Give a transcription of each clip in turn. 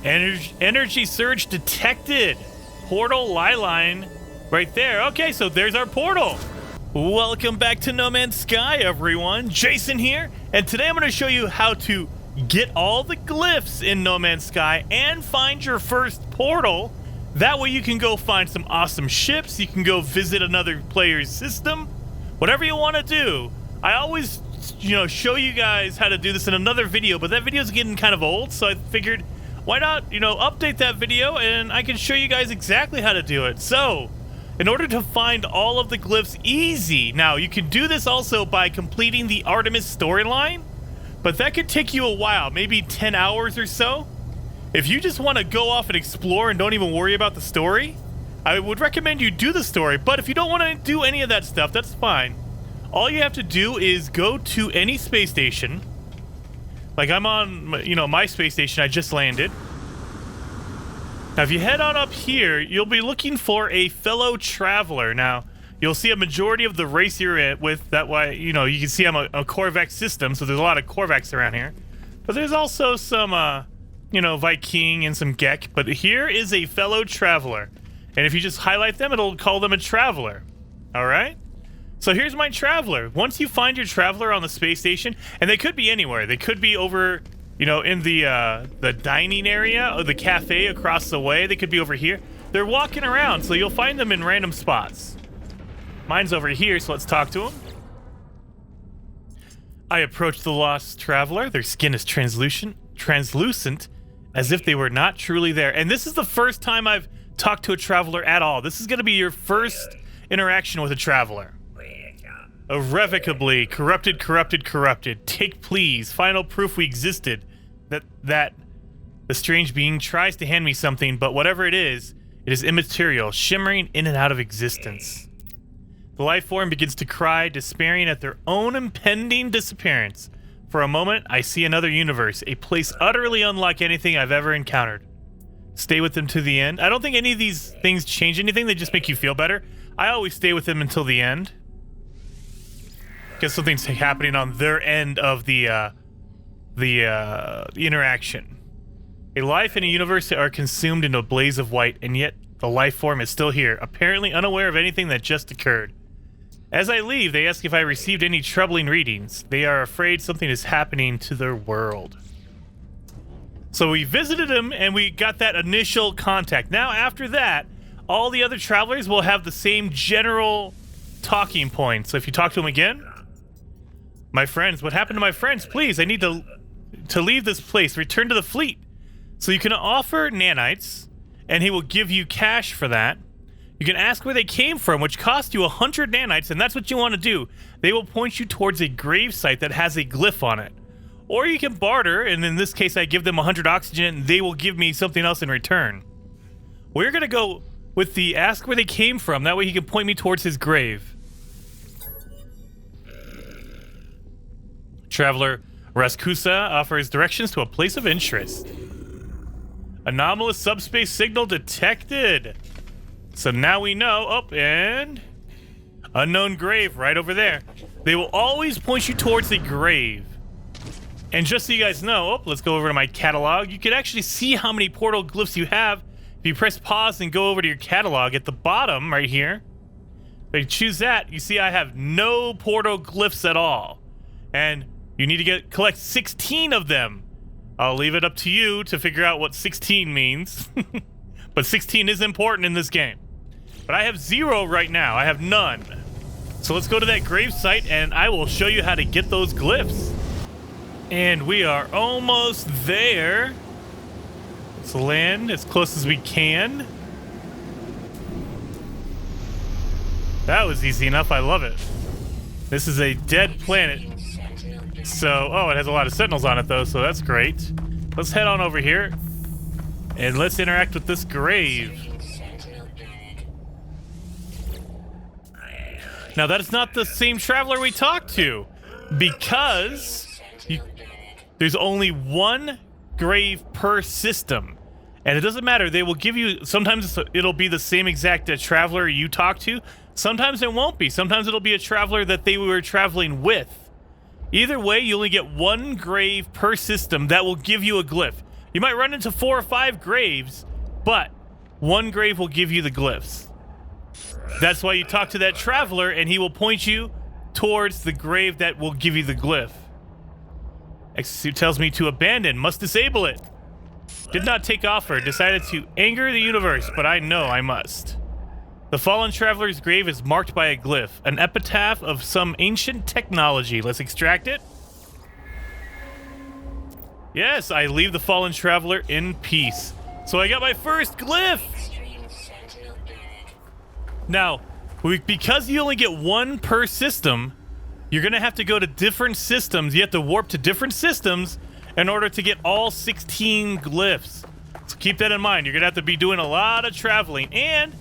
Energy surge detected. Portal Liline right there. Okay, so there's our portal. Welcome back to No Man's Sky, everyone. Jason here, and today I'm going to show you how to get all the glyphs in No Man's Sky and find your first portal. That way you can go find some awesome ships, you can go visit another player's system, whatever you want to do. I always, show you guys how to do this in another video, but that video is getting kind of old, so I figured, why not, update that video and I can show you guys exactly how to do it. So, in order to find all of the glyphs easy, now you can do this also by completing the Artemis storyline, but that could take you a while, maybe 10 hours or so. If you just want to go off and explore and don't even worry about the story, I would recommend you do the story, but if you don't want to do any of that stuff, that's fine. All you have to do is go to any space station. Like I'm on, my space station, I just landed. Now, if you head on up here, you'll be looking for a fellow traveler. Now, you'll see a majority of the race you're with. That way, you can see I'm a Korvax system, so there's a lot of Korvax around here. But there's also some, Viking and some Gek. But here is a fellow traveler. And if you just highlight them, it'll call them a traveler. All right? So here's my traveler. Once you find your traveler on the space station, and they could be anywhere. They could be over... in the dining area or the cafe across the way. They could be over here. They're walking around, so you'll find them in random spots. Mine's over here, so let's talk to him. I approach the lost traveler. Their skin is translucent, as if they were not truly there. And this is the first time I've talked to a traveler at all. This is going to be your first interaction with a traveler. Irrevocably corrupted. Take, please. Final proof we existed. That the strange being tries to hand me something, but whatever it is immaterial, shimmering in and out of existence. The life form begins to cry, despairing at their own impending disappearance. For a moment, I see another universe, a place utterly unlike anything I've ever encountered. Stay with them to the end. I don't think any of these things change anything. They just make you feel better. I always stay with them until the end. Because something's happening on their end of the interaction. A life and a universe are consumed in a blaze of white, and yet the life form is still here, apparently unaware of anything that just occurred. As I leave, they ask if I received any troubling readings. They are afraid something is happening to their world. So we visited them, and we got that initial contact. Now, after that, all the other travelers will have the same general talking points. So if you talk to them again... My friends, what happened to my friends? Please, I need to leave this place. Return to the fleet. So you can offer nanites, and he will give you cash for that. You can ask where they came from, which cost you 100 nanites, and that's what you want to do. They will point you towards a grave site that has a glyph on it. Or you can barter, and in this case, I give them 100 oxygen, and they will give me something else in return. We're going to go with the ask where they came from. That way he can point me towards his grave. Traveler Raskusa offers directions to a place of interest. Anomalous subspace signal detected. So now we know. Oh, and unknown grave right over there. They will always point you towards the grave. And just so you guys know, let's go over to my catalog. You can actually see how many portal glyphs you have. If you press pause and go over to your catalog at the bottom right here, if you choose that, you see I have no portal glyphs at all. And you need to collect 16 of them. I'll leave it up to you to figure out what 16 means. But 16 is important in this game. But I have 0 right now. I have none. So let's go to that grave site and I will show you how to get those glyphs. And we are almost there. Let's land as close as we can. That was easy enough. I love it. This is a dead planet. So, it has a lot of sentinels on it though, so that's great. Let's head on over here and let's interact with this grave. Now that is not the same traveler we talked to, because there's only one grave per system. And it doesn't matter, they will give you, sometimes it'll be the same exact traveler you talk to, sometimes it won't be, sometimes it'll be a traveler that they were traveling with. Either way, you only get one grave per system that will give you a glyph. You might run into 4 or 5 graves, but one grave will give you the glyphs. That's why you talk to that traveler, and he will point you towards the grave that will give you the glyph. Exosuit tells me to abandon, must disable it. Did not take offer, decided to anger the universe, but I know I must. The fallen traveler's grave is marked by a glyph, an epitaph of some ancient technology. Let's extract it. Yes, I leave the fallen traveler in peace. So I got my first glyph! Now, because you only get 1 per system, you're gonna have to go to different systems. You have to warp to different systems in order to get all 16 glyphs. So keep that in mind. You're gonna have to be doing a lot of traveling. And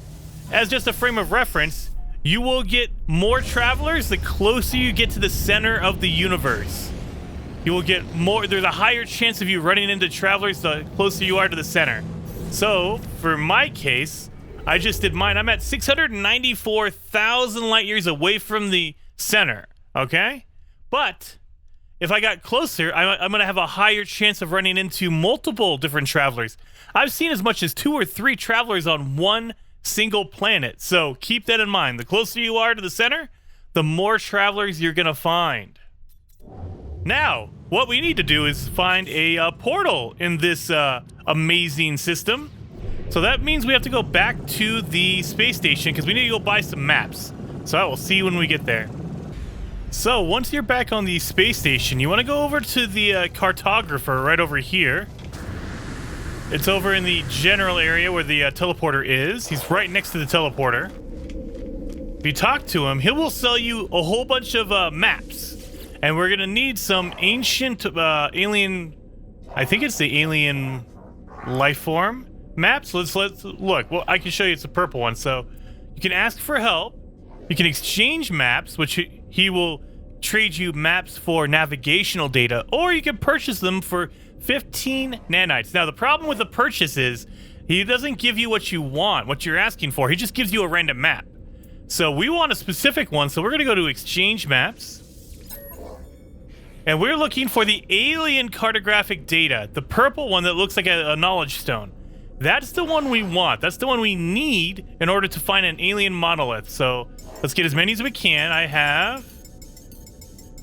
as just a frame of reference, you will get more travelers the closer you get to the center of the universe. You will get more, there's a higher chance of you running into travelers the closer you are to the center. So, for my case, I just did mine. I'm at 694,000 light years away from the center, okay? But if I got closer, I'm going to have a higher chance of running into multiple different travelers. I've seen as much as 2 or 3 travelers on one single planet. So keep that in mind. The closer you are to the center, the more travelers you're going to find. Now, what we need to do is find a portal in this amazing system. So that means we have to go back to the space station because we need to go buy some maps. So I will see you when we get there. So once you're back on the space station, you want to go over to the cartographer right over here. It's over in the general area where the teleporter is. He's right next to the teleporter. If you talk to him, he will sell you a whole bunch of maps. And we're going to need some ancient alien... I think it's the alien life form maps. Let's look. Well, I can show you. It's a purple one. So you can ask for help. You can exchange maps, which he will trade you maps for navigational data, or you can purchase them for 15 nanites. Now, the problem with the purchase is he doesn't give you what you want, what you're asking for. He just gives you a random map. So we want a specific one, so we're going to go to exchange maps. And we're looking for the alien cartographic data, the purple one that looks like a knowledge stone. That's the one we want. That's the one we need in order to find an alien monolith. So let's get as many as we can. I have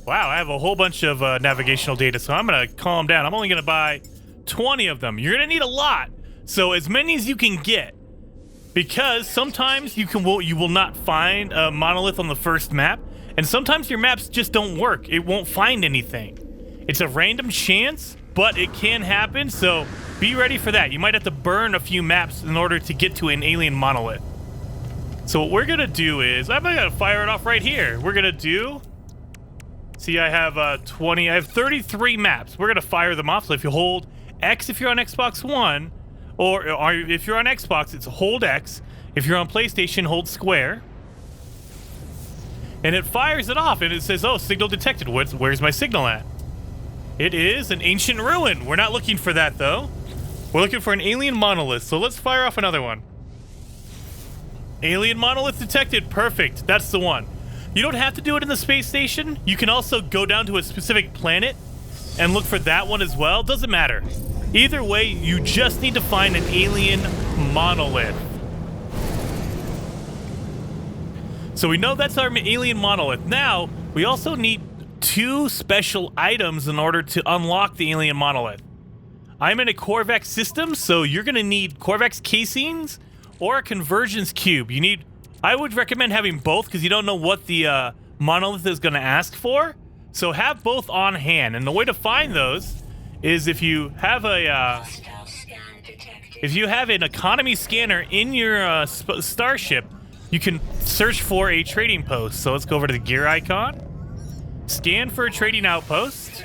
a whole bunch of navigational data, so I'm going to calm down. I'm only going to buy 20 of them. You're going to need a lot. So as many as you can get, because sometimes you will not find a monolith on the first map. And sometimes your maps just don't work. It won't find anything. It's a random chance, but it can happen, so be ready for that. You might have to burn a few maps in order to get to an alien monolith. So what we're going to do is, I'm going to fire it off right here. We're going to do... See, I have I have 33 maps. We're going to fire them off. So if you hold X if you're on Xbox One, or if you're on Xbox, it's hold X. If you're on PlayStation, hold square. And it fires it off, and it says, oh, signal detected. Where's my signal at? It is an ancient ruin. We're not looking for that, though. We're looking for an alien monolith, so let's fire off another one. Alien monolith detected. Perfect. That's the one. You don't have to do it in the space station. You can also go down to a specific planet and look for that one as well. Doesn't matter. Either way, you just need to find an alien monolith. So we know that's our alien monolith. Now, we also need 2 special items in order to unlock the alien monolith. I'm in a Corvax system, so you're going to need Corvax casings or a convergence cube. I would recommend having both because you don't know what the monolith is going to ask for. So have both on hand. And the way to find those is if you have an economy scanner in your starship, you can search for a trading post. So let's go over to the gear icon. Scan for a trading outpost.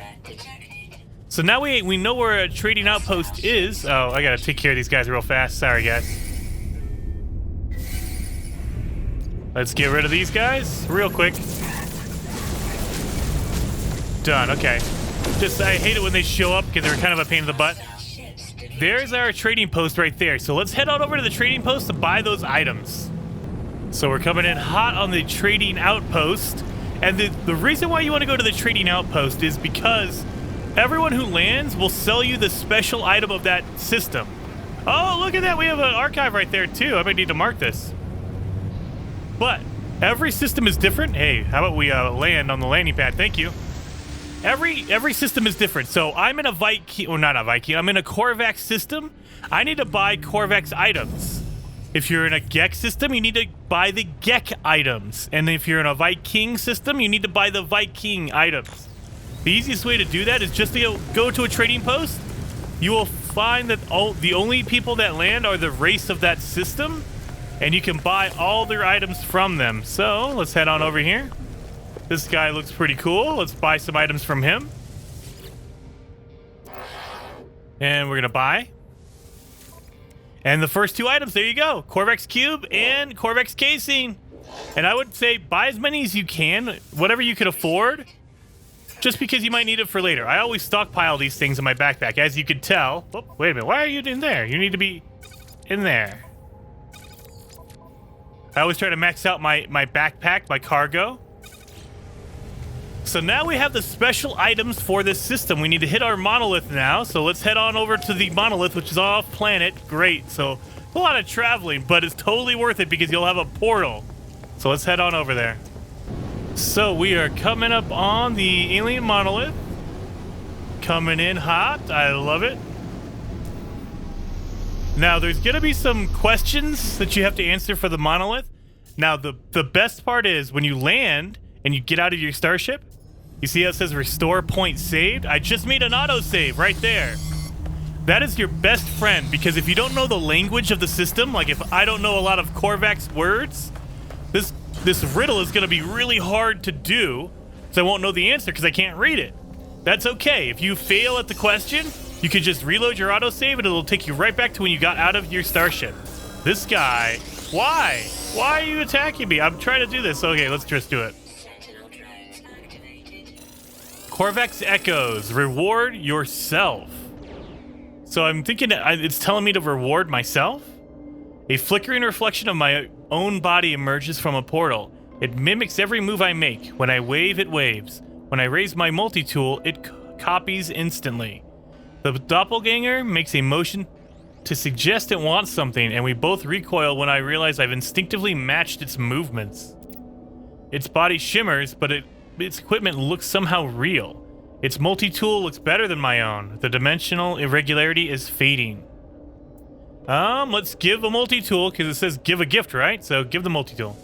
So now we know where a trading outpost is. Oh, I gotta take care of these guys real fast. Sorry, guys. Let's get rid of these guys real quick. Done, okay. I hate it when they show up because they're kind of a pain in the butt. There's our trading post right there. So let's head on over to the trading post to buy those items. So we're coming in hot on the trading outpost. And the reason why you want to go to the trading outpost is because everyone who lands will sell you the special item of that system. Oh, look at that. We have an archive right there, too. I might need to mark this. But every system is different. Hey, how about we land on the landing pad? Thank you. Every system is different. So I'm in a Viking, or not a Viking, I'm in a Korvax system. I need to buy Korvax items. If you're in a Gek system, you need to buy the Gek items. And if you're in a Viking system, you need to buy the Viking items. The easiest way to do that is just to go to a trading post. You will find that the only people that land are the race of that system, and you can buy all their items from them. So let's head on over here. This guy looks pretty cool. Let's buy some items from him. And we're gonna buy. And the first two items, there you go. Korvax Cube and Korvax Casing. And I would say buy as many as you can, whatever you can afford, just because you might need it for later. I always stockpile these things in my backpack, as you could tell. Oh, wait a minute, why are you in there? You need to be in there. I always try to max out my backpack, my cargo. So now we have the special items for this system. We need to hit our Monolith now. So let's head on over to the Monolith, which is off planet. Great. So a lot of traveling, but it's totally worth it because you'll have a portal. So let's head on over there. So we are coming up on the alien Monolith. Coming in hot. I love it. Now there's going to be some questions that you have to answer for the Monolith. Now the best part is when you land and you get out of your starship, you see how it says restore point saved? I just made an autosave right there. That is your best friend, because if you don't know the language of the system, like if I don't know a lot of Korvax words, this riddle is going to be really hard to do, so I won't know the answer because I can't read it. That's okay. If you fail at the question, you can just reload your autosave and it'll take you right back to when you got out of your starship. This guy, why? Why are you attacking me? I'm trying to do this. Okay, let's just do it. Korvax Echoes, reward yourself. So I'm thinking it's telling me to reward myself? A flickering reflection of my own body emerges from a portal. It mimics every move I make. When I wave, it waves. When I raise my multi-tool, it copies instantly. The doppelganger makes a motion to suggest it wants something, and we both recoil when I realize I've instinctively matched its movements. Its body shimmers, but its equipment looks somehow real. Its multi-tool looks better than my own. The dimensional irregularity is fading. Let's give a multi-tool, because it says give a gift, right? So give the multi-tool.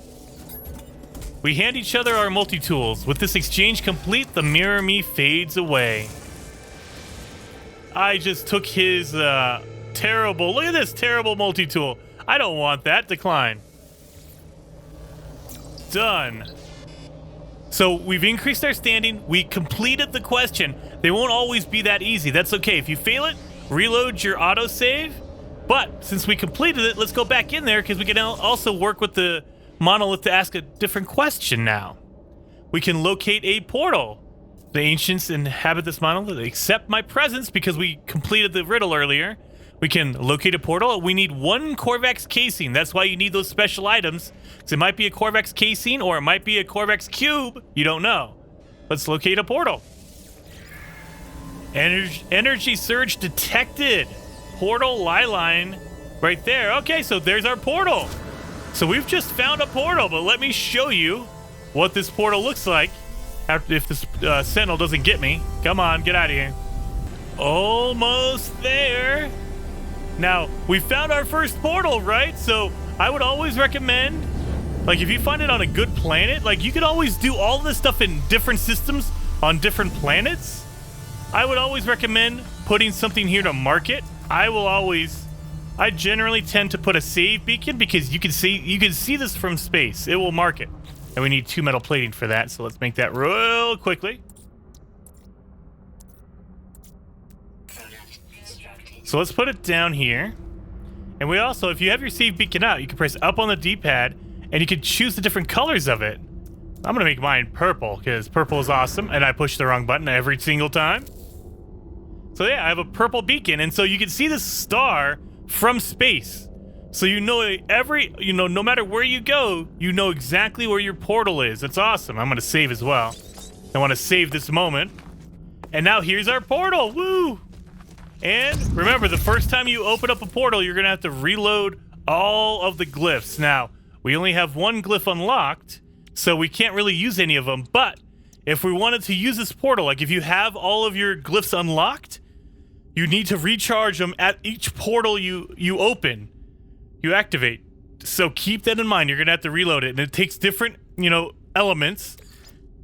We hand each other our multi-tools. With this exchange complete, the mirror me fades away. I just took his, terrible... Look at this terrible multi-tool. I don't want that. Decline. Done. So we've increased our standing. We completed the question. They won't always be that easy. That's okay. If you fail it, reload your autosave. But since we completed it, let's go back in there because we can also work with the Monolith to ask a different question now. We can locate a portal. The ancients inhabit this monolith. Accept my presence because we completed the riddle earlier. We can locate a portal. We need one Korvax casing. That's why you need those special items. Because it might be a Korvax casing or it might be a Korvax cube. You don't know. Let's locate a portal. Energy surge detected. Portal Liline right there. Okay, so there's our portal. So we've just found a portal, but let me show you what this portal looks like if this sentinel doesn't get me. Come on, get out of here. Almost there. Now, we found our first portal, right? So I would always recommend, like if you find it on a good planet, like you could always do all this stuff in different systems on different planets. I would always recommend putting something here to mark it. I generally tend to put a save beacon because you can see this from space. It will mark it. And we need 2 metal plating for that, so let's make that real quickly. So let's put it down here. And we also, if you have your save beacon out, you can press up on the D-pad and you can choose the different colors of it. I'm gonna make mine purple because purple is awesome and I push the wrong button every single time. So yeah, I have a purple beacon, and so you can see this star from space. So you know no matter where you go, you know exactly where your portal is. It's awesome. I'm gonna save as well. I want to save this moment. And now here's our portal. Woo! And remember, the first time you open up a portal, you're going to have to reload all of the glyphs. Now, we only have one glyph unlocked, so we can't really use any of them. But if we wanted to use this portal, like if you have all of your glyphs unlocked, you need to recharge them at each portal you open, you activate. So keep that in mind. You're going to have to reload it. And it takes different, elements.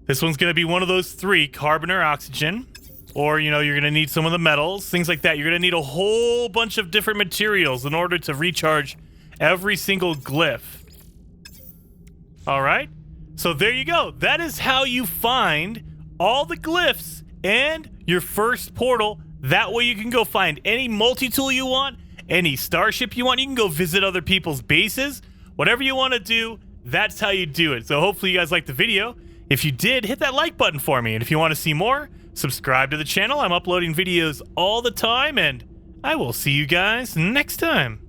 This one's going to be one of those 3, carbon or oxygen. Or, you're going to need some of the metals, things like that. You're going to need a whole bunch of different materials in order to recharge every single glyph. All right? So there you go. That is how you find all the glyphs and your first portal. That way you can go find any multi-tool you want, any starship you want. You can go visit other people's bases. Whatever you want to do, that's how you do it. So hopefully you guys liked the video. If you did, hit that like button for me. And if you want to see more, subscribe to the channel. I'm uploading videos all the time, and I will see you guys next time.